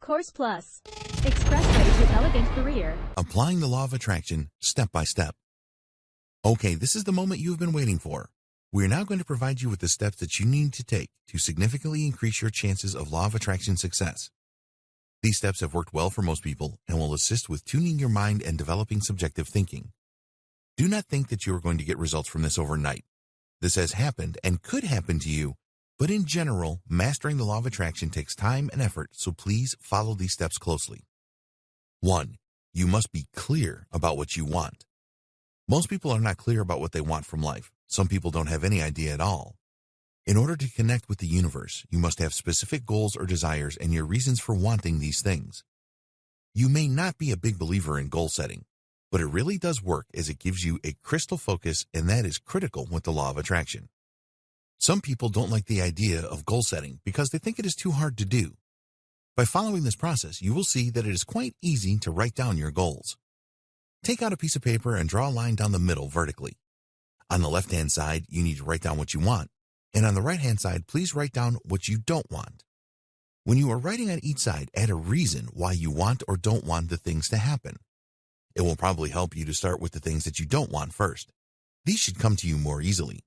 Course Plus. Expressway to elegant career. Applying the law of attraction step by step. Okay, this is the moment you've been waiting for. We are now going to provide you with the steps that you need to take to significantly increase your chances of law of attraction success. These steps have worked well for most people and will assist with tuning your mind and developing subjective thinking. Do not think that you are going to get results from this overnight. This has happened and could happen to you, but in general, mastering the law of attraction takes time and effort, so please follow these steps closely. 1. You must be clear about what you want. Most people are not clear about what they want from life. Some people don't have any idea at all. In order to connect with the universe, you must have specific goals or desires and your reasons for wanting these things. You may not be a big believer in goal setting, but it really does work as it gives you a crystal focus, and that is critical with the law of attraction. Some people don't like the idea of goal setting because they think it is too hard to do. By following this process, you will see that it is quite easy to write down your goals. Take out a piece of paper and draw a line down the middle vertically. On the left-hand side, you need to write down what you want, and on the right-hand side, please write down what you don't want. When you are writing on each side, add a reason why you want or don't want the things to happen. It will probably help you to start with the things that you don't want first. These should come to you more easily.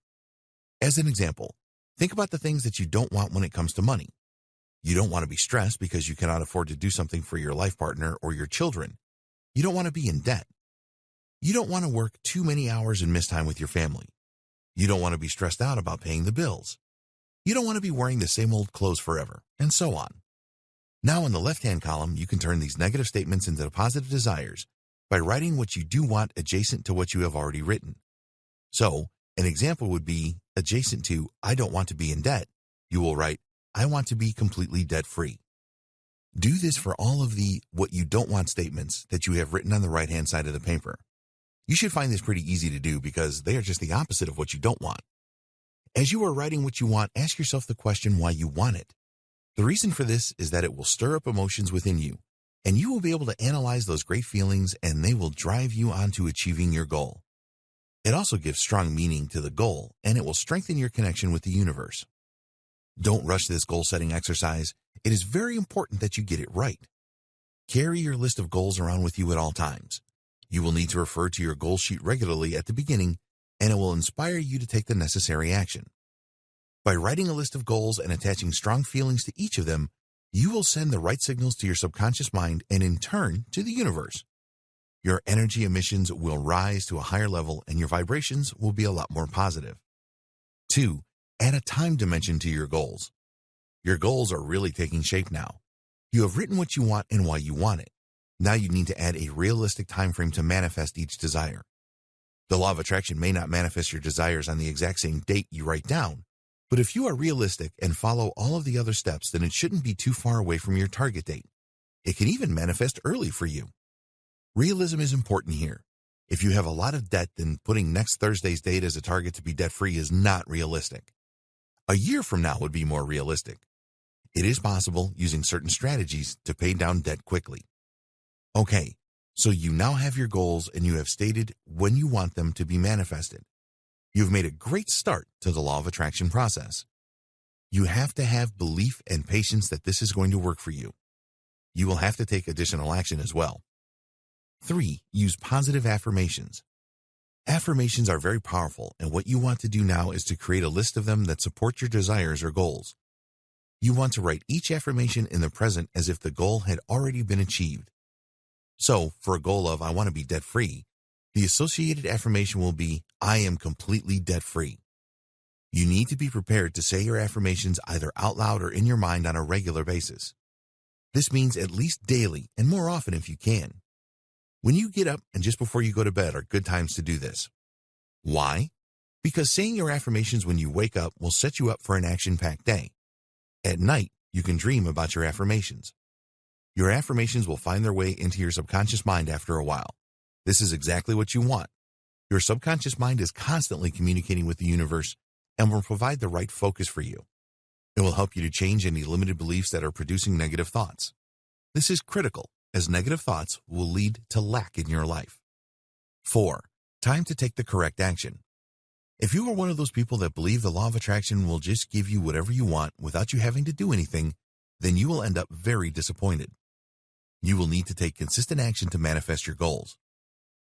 As an example, think about the things that you don't want when it comes to money. You don't want to be stressed because you cannot afford to do something for your life partner or your children. You don't want to be in debt. You don't want to work too many hours and miss time with your family. You don't want to be stressed out about paying the bills. You don't want to be wearing the same old clothes forever, and so on. Now in the left-hand column, you can turn these negative statements into positive desires by writing what you do want adjacent to what you have already written. So, an example would be adjacent to I don't want to be in debt. You will write, I want to be completely debt-free. Do this for all of the what you don't want statements that you have written on the right-hand side of the paper. You should find this pretty easy to do because they are just the opposite of what you don't want. As you are writing what you want, ask yourself the question why you want it. The reason for this is that it will stir up emotions within you, and you will be able to analyze those great feelings, and they will drive you on to achieving your goal. It also gives strong meaning to the goal, and it will strengthen your connection with the universe. Don't rush this goal-setting exercise. It is very important that you get it right. Carry your list of goals around with you at all times. You will need to refer to your goal sheet regularly at the beginning, and it will inspire you to take the necessary action. By writing a list of goals and attaching strong feelings to each of them, you will send the right signals to your subconscious mind and in turn to the universe. Your energy emissions will rise to a higher level and your vibrations will be a lot more positive. 2. Add a time dimension to your goals. Your goals are really taking shape now. You have written what you want and why you want it. Now you need to add a realistic time frame to manifest each desire. The law of attraction may not manifest your desires on the exact same date you write down, but if you are realistic and follow all of the other steps, then it shouldn't be too far away from your target date. It can even manifest early for you. Realism is important here. If you have a lot of debt, then putting next Thursday's date as a target to be debt-free is not realistic. A year from now would be more realistic. It is possible using certain strategies to pay down debt quickly. Okay, so you now have your goals and you have stated when you want them to be manifested. You've made a great start to the law of attraction process. You have to have belief and patience that this is going to work for you. You will have to take additional action as well. 3. Use positive affirmations. Affirmations are very powerful, and what you want to do now is to create a list of them that support your desires or goals. You want to write each affirmation in the present as if the goal had already been achieved. So, for a goal of I want to be debt-free, the associated affirmation will be I am completely debt-free. You need to be prepared to say your affirmations either out loud or in your mind on a regular basis. This means at least daily and more often if you can. When you get up and just before you go to bed are good times to do this. Why? Because saying your affirmations when you wake up will set you up for an action-packed day. At night, you can dream about your affirmations. Your affirmations will find their way into your subconscious mind after a while. This is exactly what you want. Your subconscious mind is constantly communicating with the universe and will provide the right focus for you. It will help you to change any limited beliefs that are producing negative thoughts. This is critical, as negative thoughts will lead to lack in your life. 4. Time to take the correct action. If you are one of those people that believe the law of attraction will just give you whatever you want without you having to do anything, then you will end up very disappointed. You will need to take consistent action to manifest your goals.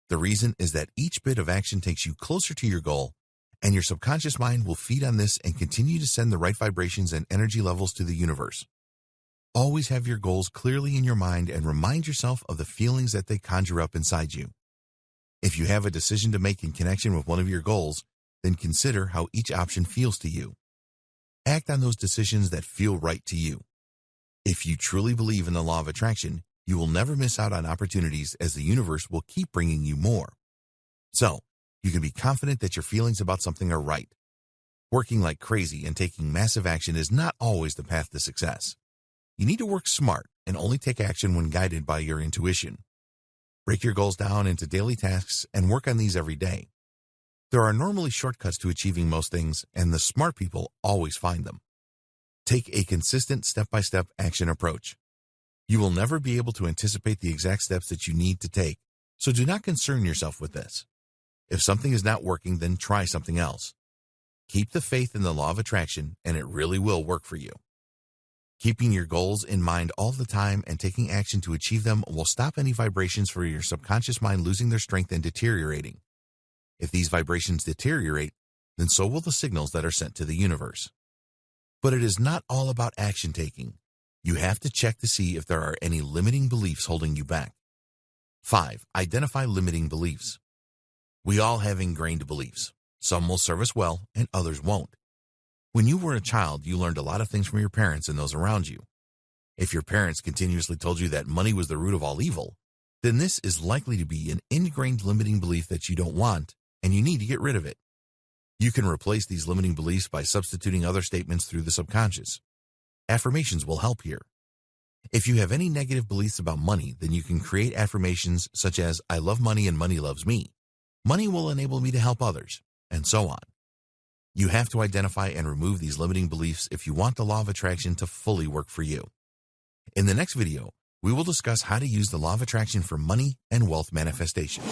The reason is that each bit of action takes you closer to your goal, and your subconscious mind will feed on this and continue to send the right vibrations and energy levels to the universe. Always have your goals clearly in your mind and remind yourself of the feelings that they conjure up inside you. If you have a decision to make in connection with one of your goals, then consider how each option feels to you. Act on those decisions that feel right to you. If you truly believe in the law of attraction, you will never miss out on opportunities, as the universe will keep bringing you more. So, you can be confident that your feelings about something are right. Working like crazy and taking massive action is not always the path to success. You need to work smart and only take action when guided by your intuition. Break your goals down into daily tasks and work on these every day. There are normally shortcuts to achieving most things, and the smart people always find them. Take a consistent step-by-step action approach. You will never be able to anticipate the exact steps that you need to take, so do not concern yourself with this. If something is not working, then try something else. Keep the faith in the law of attraction, and it really will work for you. Keeping your goals in mind all the time and taking action to achieve them will stop any vibrations for your subconscious mind losing their strength and deteriorating. If these vibrations deteriorate, then so will the signals that are sent to the universe. But it is not all about action taking. You have to check to see if there are any limiting beliefs holding you back. 5. Identify limiting beliefs. We all have ingrained beliefs. Some will serve us well and others won't. When you were a child, you learned a lot of things from your parents and those around you. If your parents continuously told you that money was the root of all evil, then this is likely to be an ingrained limiting belief that you don't want, and you need to get rid of it. You can replace these limiting beliefs by substituting other statements through the subconscious. Affirmations will help here. If you have any negative beliefs about money, then you can create affirmations such as, "I love money and money loves me. Money will enable me to help others," and so on. You have to identify and remove these limiting beliefs if you want the law of attraction to fully work for you. In the next video, we will discuss how to use the law of attraction for money and wealth manifestation.